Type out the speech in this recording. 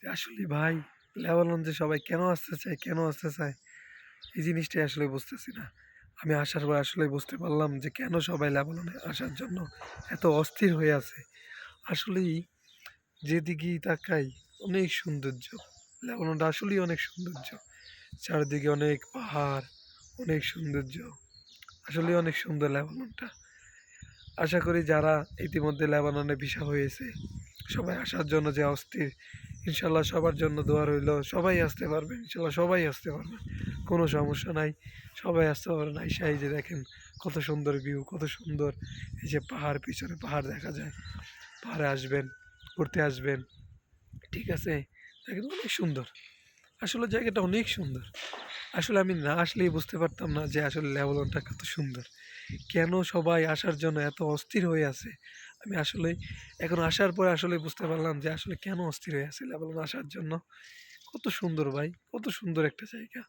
যে আসলে ভাই লেবানন যে সবাই কেন আসতে চায়, কেন আসতে চায়? এই জিনিসটাই আসলে বুঝতেছি না। আমি আসার পর আসলেই বুঝতে পারলাম যে কেন সবাই লেবাননে আসার জন্য এত অস্থির হয়ে আছে। আসলেই যেদিকেই তাকাই অনেক সৌন্দর্য। লেবাননটা আসলেই অনেক সৌন্দর্য। চারিদিকে অনেক পাহাড়, অনেক সৌন্দর্য। আসলেই অনেক সুন্দর লেবাননটা। আশা করি যারা ইতিমধ্যে লেবাননে ভিসা হয়েছে, সবাই আসার জন্য যে অস্থির, ইনশাল্লাহ সবার জন্য দোয়া রইলো। সবাই আসতে পারবে, ইনশাল্লাহ সবাই আসতে পারবে। কোনো সমস্যা নাই। সবাই আসতে পারবেন। আইসা এই যে দেখেন কত সুন্দর ভিউ, কত সুন্দর এই যে পাহাড়, পিছনে পাহাড় দেখা যায়। পাহাড়ে আসবেন, ঘুরতে আসবেন। ঠিক আছে? দেখেন অনেক সুন্দর। আসলে জায়গাটা অনেক সুন্দর। আসলে আমি না আসলেই বুঝতে পারতাম না যে আসলে লেবাননটা কত সুন্দর। কেন সবাই আসার জন্য এত অস্থির হয়ে আছে? আমি আসলেই এখন আসার পরে আসলে বুঝতে পারলাম যে আসলে কেন অস্থির হয়ে আছে লেবানন আসার জন্য। কত সুন্দর ভাই, কত সুন্দর একটা জায়গা।